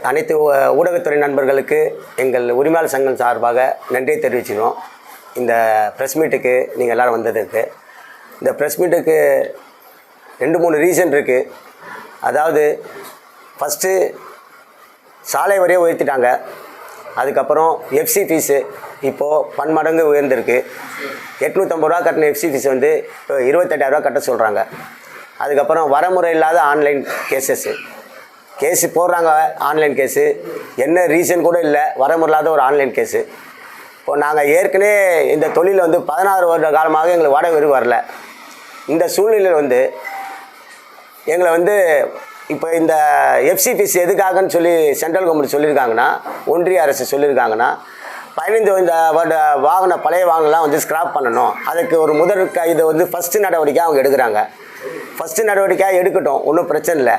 அனைத்து ஊடகத்துறை நண்பர்களுக்கு எங்கள் உரிமையாளர் சங்கம் சார்பாக நன்றியை தெரிவிச்சுக்கிறோம். இந்த ப்ரெஸ் மீட்டுக்கு நீங்கள் எல்லோரும் வந்ததுக்கு. இந்த ப்ரெஸ் மீட்டுக்கு 2-3 ரீசன் இருக்குது. அதாவது ஃபஸ்ட்டு சாலை வரியை உயர்த்திட்டாங்க. அதுக்கப்புறம் எஃப்சி ஃபீஸு இப்போது பன்மடங்கு உயர்ந்திருக்கு. 850 ரூபா கட்டின எஃப்சி ஃபீஸ் வந்து இப்போ 28,000 ரூபா கட்ட சொல்கிறாங்க. அதுக்கப்புறம் வரமுறை இல்லாத ஆன்லைன் கேஸு போடுறாங்க. ஆன்லைன் கேஸு என்ன ரீசன் கூட இல்லை, வரமுறை இல்லாத ஒரு ஆன்லைன் கேஸு. இப்போது நாங்கள் ஏற்கனவே இந்த தொழில் வந்து 16 வருட காலமாக எங்களுக்கு வாடகை வரி வரல. இந்த சூழ்நிலையில் வந்து எங்களை வந்து இப்போ இந்த எஃப்சி ஃபீஸ் எதுக்காகன்னு சொல்லி சென்ட்ரல் கவர்மெண்ட் சொல்லியிருக்காங்கன்னா, ஒன்றிய அரசு சொல்லியிருக்காங்கன்னா 15 பழைய வாகனம்லாம் வந்து ஸ்க்ராப் பண்ணணும். அதுக்கு ஒரு இதை வந்து ஃபஸ்ட்டு நடவடிக்கை அவங்க எடுக்கிறாங்க. ஃபஸ்ட்டு நடவடிக்கையாக எடுக்கட்டும், ஒன்றும் பிரச்சனை இல்லை.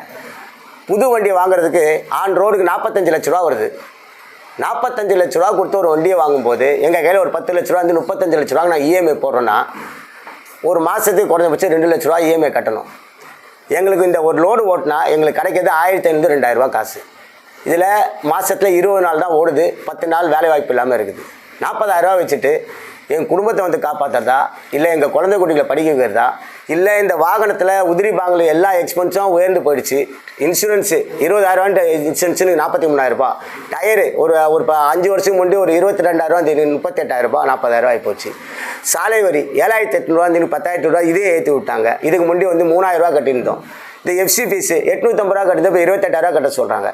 புது வண்டியை வாங்குறதுக்கு ஆன் ரோடுக்கு 45 லட்ச ரூபா வருது. 45 லட்ச ரூபா கொடுத்து ஒரு வண்டியை வாங்கும்போது எங்கள் கையில் ஒரு 10 லட்ச ரூபா வந்து 35 லட்ச ரூபா நான் இஎம்ஐ போடுறேன்னா ஒரு மாதத்துக்கு குறைஞ்சபட்சம் 2 லட்ச ரூபா இஎம்ஐ கட்டணும். எங்களுக்கு இந்த ஒரு லோடு ஓட்டினா எங்களுக்கு கிடைக்கிறது 1500-2000 ரூபா காசு. இதில் மாதத்தில் 20 நாள் தான் ஓடுது, 10 நாள் வேலை வாய்ப்பு இல்லாமல் இருக்குது. 40,000 ரூபா வச்சுட்டு எங்கள் குடும்பத்தை வந்து காப்பாற்றுறதா, இல்லை எங்கள் குழந்தை குட்டிகளை படிக்க வைக்கிறதா, இல்லை இந்த வாகனத்தில் உதிரி பாகங்கள் எல்லா எக்ஸ்பென்ஸும் உயர்ந்து போயிடுச்சு. இன்சூரன்ஸு 20,000 இன்சூரன்ஸுன்னு 43,000 ரூபா. டயரு ஒரு 5 வருஷத்துக்கு முன்னாடி ஒரு 22,000 ரூபா 38,000 ரூபா 40,000 ரூபா ஆகிப்போச்சு. சாலை வரி 7,800 ரூபா 10,000 ரூபா இதே ஏற்றி விட்டாங்க. இதுக்கு முன்னாடி வந்து 3,000 ரூபா கட்டியிருந்தோம். இந்த எஃப்சி ஃபீஸு 850 ரூபா கட்டிட்டு இப்போ 28,000 ரூபா கட்ட சொல்கிறாங்க.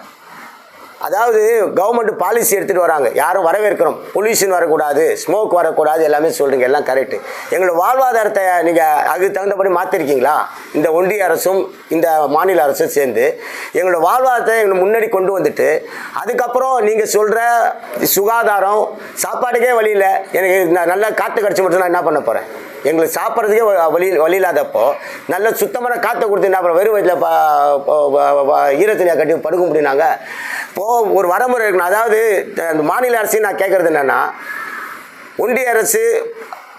அதாவது கவர்மெண்ட் பாலிசி எடுத்துகிட்டு வராங்க, யாரும் வரவேற்கிறோம். பொல்யூஷன் வரக்கூடாது, ஸ்மோக் வரக்கூடாது, எல்லாமே சொல்கிறீங்க, எல்லாம் கரெக்டு. எங்களோட வாழ்வாதாரத்தை நீங்கள் அதுக்கு தகுந்தபடி மாற்றிருக்கீங்களா? இந்த ஒன்றிய அரசும் இந்த மாநில அரசும் சேர்ந்து எங்களோட வாழ்வாதாரத்தை எங்களை முன்னாடி கொண்டு வந்துட்டு அதுக்கப்புறம் நீங்கள் சொல்கிற சுகாதாரம் சாப்பாட்டுக்கே வழியில் எனக்கு நல்லா காற்று கிடச்சி மட்டும் நான் என்ன பண்ண போகிறேன்? எங்களுக்கு சாப்பிட்றதுக்கே வழி இல்லாதப்போ நல்ல சுத்தமான காற்றை கொடுத்து என்ன அப்புறம் வெறும் வயிற்றில் ஈரத்தனியாக கட்டி படுக்க முடியுனாங்க. இப்போது ஒரு வரமுறை இருக்கணும். அதாவது அந்த மாநில அரசையும் நான் கேட்குறது என்னென்னா, ஒன்றிய அரசு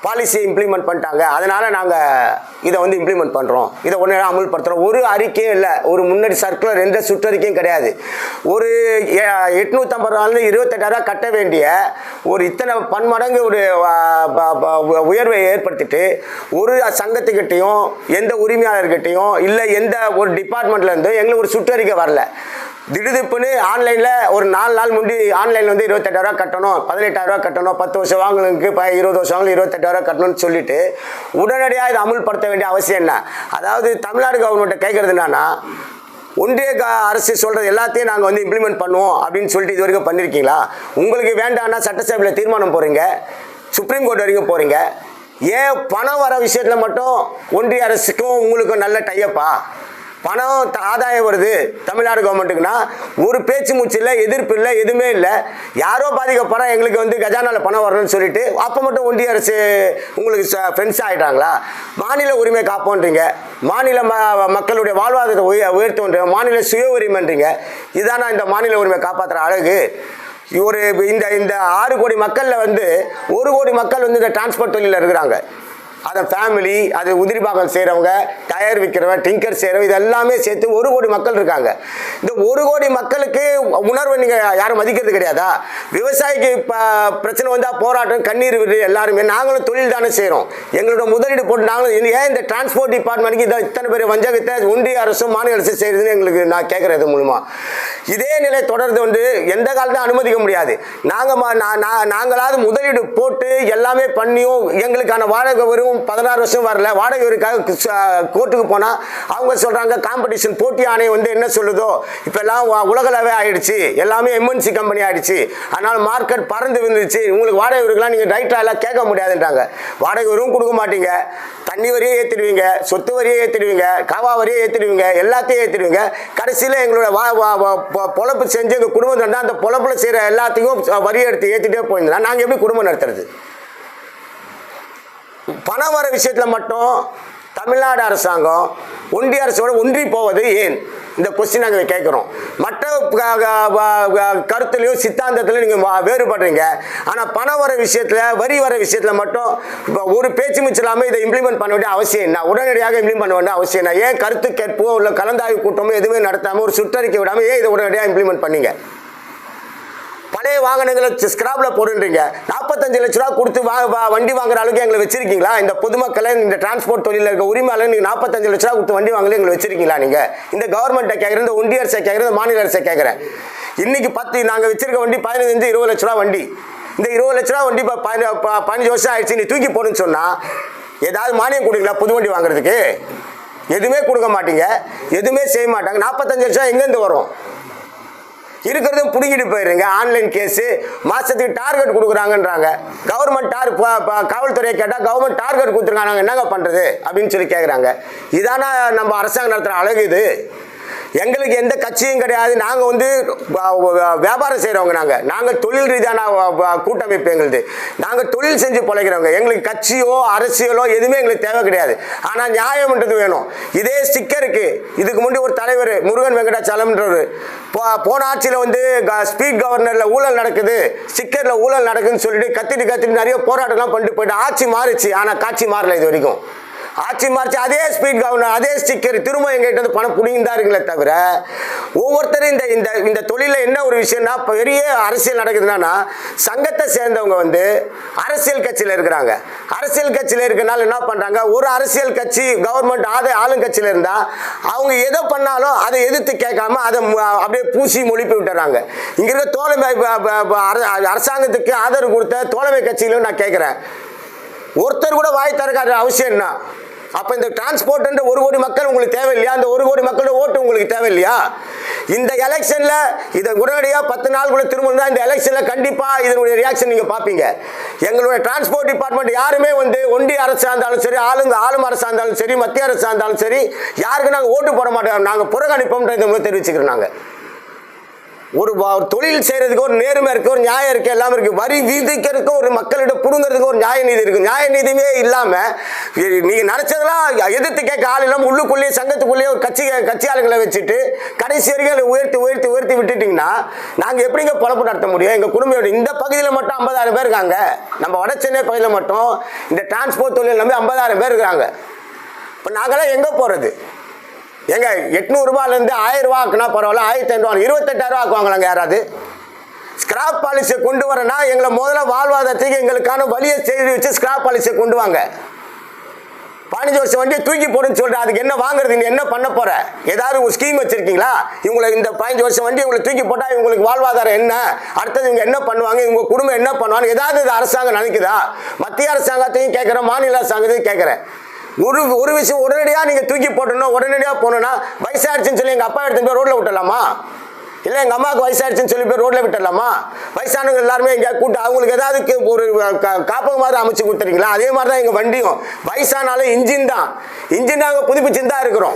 பாலிசியை இம்ப்ளிமெண்ட் பண்ணிட்டாங்க, அதனால் நாங்கள் இதை வந்து இம்ப்ளிமெண்ட் பண்ணுறோம், இதை உடனே அமல்படுத்துகிறோம். ஒரு அறிக்கையும் இல்லை, ஒரு முன்னாடி சர்க்குலர் எந்த சுற்றறிக்கையும் கிடையாது. ஒரு 850 ரூபாலேருந்து 28,000 ரூபா கட்ட வேண்டிய ஒரு இத்தனை பன்மடங்கு ஒரு உயர்வை ஏற்படுத்திட்டு ஒரு சங்கத்துக்கிட்டையும் எந்த உரிமையாளர்கிட்டையும் இல்லை எந்த ஒரு டிபார்ட்மெண்ட்லேருந்து எங்களுக்கு ஒரு சுற்றறிக்கை வரல. திடுதிப்புன்னு ஆன்லைனில் ஒரு 4 நாள் முன்னாடி ஆன்லைனில் வந்து 28,000 ரூபா கட்டணும், 18,000 ரூபா கட்டணும், 10 வருஷம் வாங்கலுக்கு 20 வருஷம் வாங்கலும் 28,000 ரூபா கட்டணும்னு சொல்லிட்டு உடனடியாக இதை அமுல்படுத்த வேண்டிய அவசியம் என்ன? அதாவது தமிழ்நாடு கவர்மெண்ட்டை கேட்குறது என்னன்னா, ஒன்றிய அரசு சொல்கிறது எல்லாத்தையும் நாங்கள் வந்து இம்ப்ளிமெண்ட் பண்ணுவோம் அப்படின்னு சொல்லிட்டு இது வரைக்கும் பண்ணியிருக்கீங்களா? உங்களுக்கு வேண்டாம்னா சட்டசபையில் தீர்மானம் போகிறீங்க, சுப்ரீம் கோர்ட் வரைக்கும் போகிறீங்க. ஏன் பணம் வர விஷயத்தில் மட்டும் ஒன்றிய அரசுக்கும் உங்களுக்கும் நல்ல டையப்பா? பணம் ஆதாயம் வருது தமிழ்நாடு கவர்மெண்ட்டுக்குன்னா ஒரு பேச்சு மூச்சு இல்லை, எதிர்ப்பு இல்லை, எதுவுமே இல்லை. யாரோ பாதிக்கப்படுறா, எங்களுக்கு வந்து கஜானாவில் பணம் வரணும்னு சொல்லிட்டு அப்போ மட்டும் ஒன்றிய அரசு உங்களுக்கு ஃப்ரெண்ட்ஸ் ஆகிட்டாங்களா? மாநில உரிமை காப்போன்றீங்க, மாநில மக்களுடைய வாழ்வாதாரத்தை உயர்த்துன்றீங்க, மாநில சுய உரிமைன்றீங்க. இதுதானா இந்த மாநில உரிமை காப்பாற்றுற அழகு? ஒரு இந்த 6 கோடி மக்களில் வந்து 1 கோடி மக்கள் வந்து இந்த டிரான்ஸ்போர்ட் தொழிலில் இருக்கிறாங்க. அதை ஃபேமிலி, அது உதிரி பாகம் செய்கிறவங்க, டயர் விற்கிறவங்க, டிங்கர் செய்கிறவங்க, இது எல்லாமே சேர்த்து 1 கோடி மக்கள் இருக்காங்க. இந்த 1 கோடி மக்களுக்கு உணர்வை நீங்கள் யாரும் மதிக்கிறது கிடையாதா? விவசாயிக்கு இப்போ பிரச்சனை வந்தால் போராட்டம், கண்ணீர் விடு, எல்லாருமே நாங்களும் தொழில் தானே செய்கிறோம். எங்களோட முதலீடு போட்டு நாங்களும் ஏன் இந்த டிரான்ஸ்போர்ட் டிபார்ட்மெண்ட்டுக்கு இதை இத்தனை பேர் வஞ்சகத்தை ஒன்றிய அரசும் மாநில அரசும் செய்கிறதுன்னு எங்களுக்கு நான் கேட்குறது மூலமாக இதே நிலை தொடர்ந்து வந்து எந்த காலத்தையும் அனுமதிக்க முடியாது. நாங்களாவது முதலீடு போட்டு எல்லாமே பண்ணியும் எங்களுக்கான வாடகை வரும் 16 வருஷம் வரல. வாடகை வரிக்காக கோர்ட்டுக்கு போனால் அவங்க சொல்கிறாங்க காம்படிஷன் போட்டி ஆணையம் வந்து என்ன சொல்லுதோ இப்போ எல்லாம் உலகளவே ஆகிடுச்சு, எல்லாமே எம்என்சி கம்பெனி ஆகிடுச்சு, அதனால் மார்க்கெட் பறந்து வந்துருச்சு, உங்களுக்கு வாடகை வரிக்கெலாம் நீங்கள் ரைட்டாக எல்லாம் கேட்க முடியாதுன்றாங்க. வாடகை வரும் கொடுக்க மாட்டீங்க, தண்ணி வரியே ஏற்றிடுவீங்க, சொத்து வரியே ஏற்றிடுவீங்க, காவா வரியே ஏற்றிடுவீங்க, எல்லாத்தையும் ஏற்றிடுவீங்க. கடைசியில் எங்களோட பொழப்பு செஞ்சு எங்கள் குடும்பம் நடந்தால் அந்த பொழப்பில் செய்கிற எல்லாத்தையும் வரியை எடுத்து ஏற்றிட்டே போயிருந்தா நாங்கள் எப்படி குடும்பம் நடத்துறது? பணம் வர விஷயத்தில் மட்டும் தமிழ்நாடு அரசாங்கம் ஒன்றிய அரசோட ஒன்றி போவது ஏன்? இந்த கொஸ்டின் நாங்கள் கேட்குறோம். மற்ற கருத்துலையும் சித்தாந்தத்திலையும் நீங்கள் வேறுபடுறீங்க. ஆனால் பணம் வர விஷயத்தில், வரி வர விஷயத்தில் மட்டும் இப்போ ஒரு பேச்சு மிச்சம் இல்லாமல் இதை இம்ப்ளிமெண்ட் பண்ண வேண்டிய அவசியம் என்ன? உடனடியாக இம்ப்ளிமெண்ட் பண்ண வேண்டிய அவசியம் என்ன? ஏன் கருத்து கேட்போ இல்லை கலந்தாய்வு கூட்டமோ எதுவுமே நடத்தாமல் ஒரு சுற்றறிக்கை விடாமல் ஏன் இதை உடனடியாக இம்ப்ளிமெண்ட் பண்ணீங்க? பழைய வாகனங்களை ஸ்கிராப்பில் போடுன்றீங்க. 45 லட்ச ரூபா கொடுத்து வண்டி வாங்குற அளவுக்கு எங்களை வச்சிருக்கீங்களா? இந்த பொதுமக்களை, இந்த டிரான்ஸ்போர்ட் தொழிலில் இருக்க உரிமையாளர் நீங்கள் 45 லட்ச ரூபா கொடுத்து வண்டி வாங்கல எங்களை வச்சிருக்கீங்களா? நீங்கள் இந்த கவர்மெண்ட்டை கேட்குறேன், இந்த ஒன்றிய அரசை கேட்குறேன், மாநில அரசை கேட்குறேன். இன்னைக்கு நாங்கள் வச்சிருக்க வண்டி 15-20 லட்ச ரூபா வண்டி. இந்த 20 லட்ச ரூபா வண்டி இப்போ 15 வருஷம் ஆயிடுச்சு. நீ தூக்கி போடுன்னு சொன்னால் ஏதாவது மானியம் கொடுங்களா புது வண்டி வாங்குறதுக்கு? எதுவுமே கொடுக்க மாட்டீங்க, எதுவுமே செய்ய மாட்டாங்க. 45 லட்சம் எங்கேருந்து வரும்? இருக்கிறதும் பிடிங்கிட்டு போயிடுறீங்க. ஆன்லைன் கேஸு மாதத்துக்கு டார்கெட் கொடுக்குறாங்கன்றாங்க. கவர்மெண்ட் காவல்துறையை கேட்டால் கவர்மெண்ட் டார்கெட் கொடுத்துருக்காங்க, நாங்கள் என்னங்க பண்ணுறது அப்படின்னு சொல்லி கேட்குறாங்க. இதானா நம்ம அரசாங்கம் நடத்துகிற அழகு? இது எங்களுக்கு எந்த கட்சியும் கிடையாது. நாங்கள் வந்து வியாபாரம் செய்கிறவங்க. நாங்கள் தொழில் ரீதியான கூட்டமைப்பு எங்களுது. நாங்கள் தொழில் செஞ்சு பிழைக்கிறவங்க. எங்களுக்கு கட்சியோ அரசியலோ எதுவுமே எங்களுக்கு தேவை கிடையாது. ஆனால் நியாயம்ன்றது வேணும். இதே ஸ்டிக்கருக்கு இதுக்கு முன்னாடி ஒரு தலைவர் முருகன் வெங்கடாச்சலம்ன்றவர் போன ஆட்சியில் வந்து ஸ்பீட் கவர்னரில் ஊழல் நடக்குது, ஸ்டிக்கரில் ஊழல் நடக்குதுன்னு சொல்லிட்டு கத்திட்டு நிறைய போராட்டம்லாம் பண்ணிட்டு போயிட்டு ஆட்சி மாறிச்சு. ஆனால் காட்சி மாறல இது வரைக்கும். ஆட்சி மாறிச்சு, அதே ஸ்பீட் கவர்னர், அதே ஸ்டிக்கர் திரும்ப எங்கிட்ட வந்து பணம் பிடிங்கிருந்தாருங்களே தவிர ஒவ்வொருத்தரும் இந்த தொழிலில் என்ன ஒரு விஷயம்னா, பெரிய அரசியல் நடக்குதுன்னா சங்கத்தை சேர்ந்தவங்க வந்து அரசியல் கட்சியில் இருக்கிறாங்க. அரசியல் கட்சியில் இருக்கிறனால என்ன பண்ணுறாங்க, ஒரு அரசியல் கட்சி கவர்மெண்ட் ஆளுங்கட்சியில் இருந்தால் அவங்க எதை பண்ணாலும் அதை எதிர்த்து கேட்காம அதை அப்படியே பூசி மொழிப்பி விட்டுறாங்க. இங்கே இருக்க தோழமை அரசாங்கத்துக்கு ஆதரவு கொடுத்த தோழமை கட்சியிலும் நான் கேட்குறேன், ஒருத்தர் கூட வாய் திறக்காத அவசியம் என்ன? அப்போ இந்த டிரான்ஸ்போர்ட் 1 கோடி மக்கள் உங்களுக்கு தேவையில்லையா? அந்த 1 கோடி மக்களோட ஓட்டு உங்களுக்கு தேவையில்லையா? இந்த எலெக்ஷனில் இதை உடனடியாக 10 நாளுக்குள்ள திரும்ப இந்த எலெக்ஷனில் கண்டிப்பாக இதனுடைய ரியாக்ஷன் நீங்கள் பார்ப்பீங்க. எங்களுடைய டிரான்ஸ்போர்ட் டிபார்ட்மெண்ட் யாருமே வந்து ஒன்றிய அரசாக இருந்தாலும் சரி, ஆளும் அரசாக இருந்தாலும் சரி, மத்திய அரசாக இருந்தாலும் சரி, யாருக்கு நாங்கள் ஓட்டு போட மாட்டோம், நாங்கள் புறக்கணிப்போம்ன்ற தெரிவிச்சுக்கிறோம். நாங்கள் ஒரு தொழில் செய்யறதுக்கு ஒரு நேர்மை இருக்கு, ஒரு நியாயம் இருக்கு, எல்லாமே இருக்கு. வரி விதிக்கிறதுக்கு ஒரு மக்களிடம் புடுங்கிறதுக்கு ஒரு நியாய நீதி இருக்கு. நியாய நீதியுமே இல்லாம நீங்க நினைச்சதெல்லாம் எதிர்த்து கேட்க ஆள் இல்லாம உள்ளுக்குள்ளேயே சங்கத்துக்குள்ளேயே ஒரு கட்சி ஆளுங்களை வச்சுட்டு கடைசி வரைக்கும் உயர்த்தி விட்டுட்டீங்கன்னா நாங்க எப்படிங்க பொழப்பு நடத்த முடியும்? எங்க குடும்பம் இந்த பகுதியில் மட்டும் 50,000 பேர் இருக்காங்க. நம்ம வட சென்னை பகுதியில் மட்டும் இந்த டிரான்ஸ்போர்ட் தொழில் நம்பி 50,000 பேர் இருக்காங்க. இப்போ நாங்களாம் எங்க போறது? எங்க 800 ரூபாயிலேருந்து 1000 ரூபா ஆக்குனா பரவாயில்ல, 1500 28,000 ரூபா ஆக்குவாங்களாங்க யாராவது? ஸ்கிராப் பாலிசியை கொண்டு வரனா எங்களை முதல்ல வாழ்வாதாரத்துக்கு எங்களுக்கான வழியை செய்து வச்சு ஸ்கிராப் பாலிசியை கொண்டு வாங்க. 15 வருஷம் வண்டியை தூக்கி போடுன்னு சொல்கிறேன். அதுக்கு என்ன வாங்குறது? நீ என்ன பண்ண போற? ஏதாவது ஒரு ஸ்கீம் வச்சிருக்கீங்களா? இவங்களை இந்த 15 வருஷம் வண்டி இவங்களை தூக்கி போட்டால் இவங்களுக்கு வாழ்வாதாரம் என்ன? அடுத்தது இவங்க என்ன பண்ணுவாங்க? இவங்க குடும்பம் என்ன பண்ணுவாங்க? ஏதாவது இது அரசாங்கம் நினைக்குதா? மத்திய அரசாங்கத்தையும் கேட்குறேன், மாநில அரசாங்கத்தையும் கேட்குறேன். ஒரு விஷயம் உடனடியாக நீங்கள் தூக்கி போட்டணும், உடனடியாக போகணுன்னா வயசாகிடுச்சுன்னு சொல்லி எங்கள் அப்பா எடுத்துகிட்டு போய் ரோட்டில் விட்டுடலாமா? இல்லை எங்கள் அம்மாவுக்கு வயசாகிடுச்சுன்னு சொல்லி போய் ரோட்டில் விட்டுடலாமா? வயசானவங்க எல்லாருமே எங்கேயா கூட்டு அவங்களுக்கு ஏதாவது ஒரு காப்பகம் மாதிரி அமைச்சு கொடுத்துறீங்களா? அதே மாதிரி தான் எங்கள் வண்டியும் வயசானாலும் இன்ஜின் தான் நாங்கள் புதுப்பிச்சுன்னு தான் இருக்கிறோம்.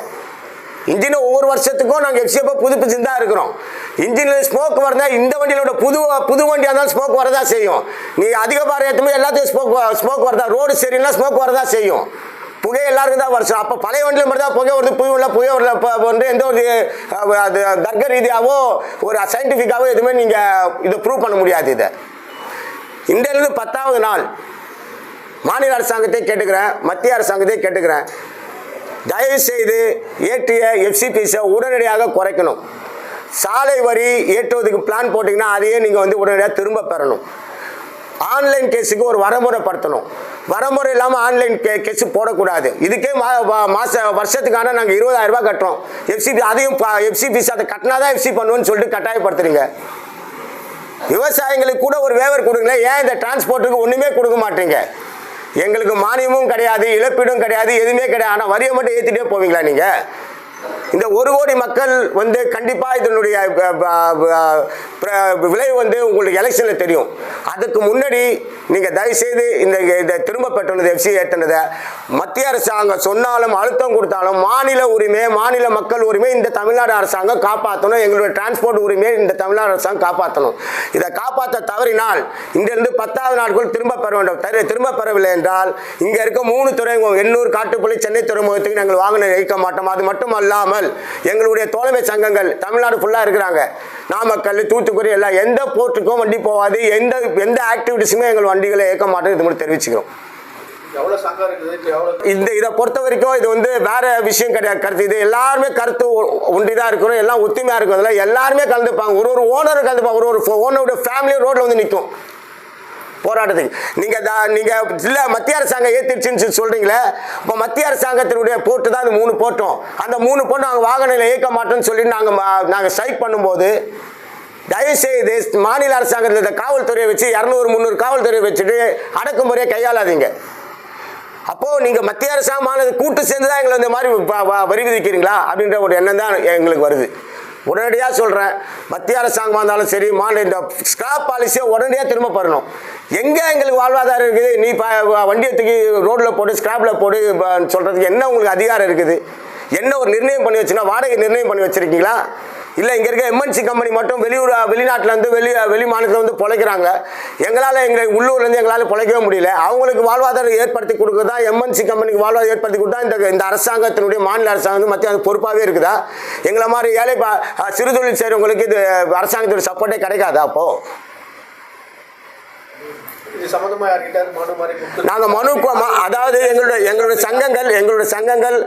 இன்ஜினை ஒவ்வொரு வருஷத்துக்கும் நாங்கள் எஃப்சிஎஃப் புதுப்பிச்சுன்னு தான் இருக்கிறோம். இன்ஜினில் ஸ்மோக் வரதா, இந்த வண்டியிலோட புது வண்டியாக இருந்தாலும் ஸ்மோக் வரதா செய்யும். நீங்கள் அதிக பாரம் ஏற்றுமே எல்லாத்தையும் ஸ்மோக் வரதா, ரோடு சரியில்லை ஸ்மோக் வரதா செய்யும். புகை எல்லாருக்கும் தான் வருஷம். அப்போ பழைய வண்டியில் மட்டும் தான் புகை வருது, புகை வந்து எந்த ஒரு அது தர்க்க ரீதியாகவோ ஒரு சயின்டிஃபிக்காகவோ எதுவுமே நீங்கள் இதை ப்ரூவ் பண்ண முடியாது. இதை இந்தியிலிருந்து 10வது நாள் மாநில அரசாங்கத்தை கேட்டுக்கிறேன், மத்திய அரசாங்கத்தை கேட்டுக்கிறேன், தயவு செய்து ஏற்றிய எஃப்சிபிஸை உடனடியாக குறைக்கணும். சாலை வரி ஏற்றுவதுக்கு பிளான் போட்டிங்கன்னா அதையே நீங்கள் வந்து உடனடியாக திரும்ப பெறணும். ஆன்லைன் கேஸுக்கு ஒரு வரமுறைப்படுத்தணும். வரமுறை இல்லாமல் ஆன்லைன் கேஸு போடக்கூடாது. இதுக்கே வருஷத்துக்கான நாங்கள் 20,000 ரூபாய் கட்டுறோம். எஃப்சிபி அதையும் எஃப்சிபிஸ் அதை கட்டினா தான் எஃப்சி பண்ணுவோன்னு சொல்லிட்டு கட்டாயப்படுத்துறீங்க. விவசாயிகளுக்கு கூட ஒரு வேவர் கொடுங்களேன். ஏன் இந்த டிரான்ஸ்போர்ட்டுக்கு ஒன்றுமே கொடுக்க மாட்டீங்க? எங்களுக்கு மானியமும் கிடையாது, இழப்பீடும் கிடையாது, எதுவுமே கிடையாது. ஆனால் வரியை மட்டும் ஏற்றிட்டே போவீங்களா நீங்கள்? இந்த 1 கோடி மக்கள் வந்து கண்டிப்பாக இதனுடைய விளைவு வந்து உங்களுக்கு எலெக்ஷனில் தெரியும். அதுக்கு முன்னாடி நீங்கள் தயவுசெய்து இந்த திரும்ப பெற்றுள்ளது எஃப்சி ஏற்றினதை மத்திய அரசாங்கம் சொன்னாலும் அழுத்தம் கொடுத்தாலும் மாநில உரிமை, மாநில மக்கள் உரிமை இந்த தமிழ்நாடு அரசாங்கம் காப்பாற்றணும். எங்களுடைய டிரான்ஸ்போர்ட் உரிமையை இந்த தமிழ்நாடு அரசாங்கம் காப்பாற்றணும். இதை காப்பாற்ற தவறினால் இங்கிருந்து 10வது நாட்களுக்குள் திரும்ப பெற வேண்டும். திரும்ப பெறவில்லை என்றால் இங்கே இருக்க 3 துறைமுகம், எண்ணூர், காட்டுப்பள்ளி, சென்னை துறைமுகத்துக்கு நாங்கள் வாகனம் இயக்க மாட்டோம். அது மட்டும் அல்லாமல் எங்களுடைய தோழமை சங்கங்கள் தமிழ்நாடு ஃபுல்லாக இருக்கிறாங்க. நாமக்கல், தூத்துக்குடி எல்லாம் எந்த போர்ட்டுக்கும் வண்டி போகாது. எந்த ஆக்டிவிட்டிஸுமே எங்கள் வண்டிகளை இயக்க மாட்டோம். இது மட்டும் தெரிவிச்சுக்கிறோம். இதை பொறுத்த வரைக்கும் இது வந்து வேற விஷயம் கிடையாது. கருத்து இது எல்லாருமே கருத்து ஒன்றிதான் இருக்கணும். எல்லாம் ஒத்துமையா இருக்கும். எல்லாருமே கலந்துப்பாங்க. ஒரு ஓனரும் கலந்துப்பாங்க. ஒரு ஓனருடைய ஃபேமிலி ரோட்ல வந்து நிற்கும் போராட்டத்துக்கு. நீங்க இல்ல மத்திய அரசாங்கம் ஏத்திடுச்சுன்னு சொல்றீங்களே, இப்போ மத்திய அரசாங்கத்தினுடைய போர்ட்டு தான் 3 போர்ட்டும். அந்த 3 போர்ட்டும் நாங்கள் வாகனம் இயக்க மாட்டோம்னு சொல்லி நாங்கள் ஸ்ட்ரைக் பண்ணும்போது தயவுசெய்து மாநில அரசாங்கத்தில் இந்த காவல்துறையை வச்சு 200-300 காவல்துறையை வச்சுட்டு அடக்குமுறையை கையாளாதீங்க. அப்போது நீங்கள் மத்திய அரசாங்கம் கூட்டு சேர்ந்து தான் எங்களை இந்த மாதிரி வரி விதிக்கிறீங்களா அப்படின்ற ஒரு எண்ணம் தான் எங்களுக்கு வருது. உடனடியாக சொல்கிறேன், மத்திய அரசாங்கமாக இருந்தாலும் சரி, இந்த ஸ்கிராப் பாலிசியை உடனடியாக திரும்ப பெறணும். எங்கே எங்களுக்கு வாழ்வாதாரம் இருக்குது? நீ வண்டியை தூக்கி ரோட்டில் போட்டு ஸ்கிராப்பில் போட்டு சொல்கிறதுக்கு என்ன உங்களுக்கு அதிகாரம் இருக்குது? என்ன ஒரு நிர்ணயம் பண்ணி வச்சுன்னா வாடகை நிர்ணயம் பண்ணி வச்சுருக்கீங்களா? இல்லை இங்கே இருக்க எம்என்சி கம்பெனி மட்டும் வெளிநாட்டிலேருந்து வெளி மாநிலத்தில் வந்து பிழைக்கிறாங்க. எங்கள் உள்ளூர்லேருந்து எங்களால் பிழைக்கவே முடியல. அவங்களுக்கு வாழ்வாதாரம் ஏற்படுத்தி கொடுக்குறதா, எம்என்சி கம்பெனிக்கு வாழ்வாதாரம் ஏற்படுத்தி கொடுத்தா இந்த அரசாங்கத்தினுடைய மாநில அரசாங்கம் மத்திய பொறுப்பாகவே இருக்குதா? எங்களை மாதிரி ஏழை சிறுதொழில் செய்கிறவங்களுக்கு இது அரசாங்கத்தோட சப்போர்ட்டே கிடைக்காதா? அப்போது நாங்கள் மனு, அதாவது எங்களுடைய சங்கங்கள்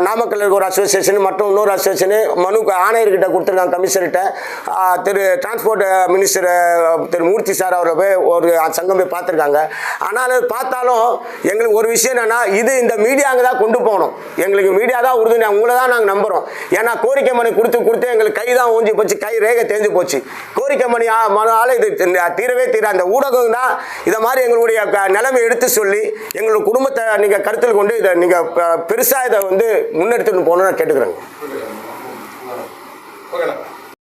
நாமக்கல் ஒரு அசோசியேஷன் மற்றும் இன்னொரு அசோசியேஷனு மனு ஆணையர்கிட்ட கொடுத்துருக்காங்க, கமிஷனர்கிட்ட. டிரான்ஸ்போர்ட் மினிஸ்டர் திரு மூர்த்தி சார் அவரை போய் ஒரு சங்கம் போய் பார்த்துருக்காங்க. ஆனால் பார்த்தாலும் எங்களுக்கு ஒரு விஷயம் என்னென்னா, இந்த மீடியாங்க தான் கொண்டு போகணும். எங்களுக்கு மீடியா தான் உறுதுணை, உங்களை தான் நாங்கள் நம்புகிறோம். ஏன்னா கோரிக்கை மனு கொடுத்து எங்களுக்கு கை தான் ஊஞ்சி போச்சு, கை ரேகை தேஞ்சு போச்சு. கோரிக்கை மனுவால் இது தீரவே தீர. அந்த ஊடகம் தான் இதை மாதிரி எங்களுடைய நிலைமை எடுத்து சொல்லி எங்களுடைய குடும்பத்தை நீங்கள் கருத்தில் கொண்டு இதை நீங்கள் பெருசாக இதை வந்து முன்னெடுத்துட்டு போகணும்னு கேட்டுக்கிறேங்க.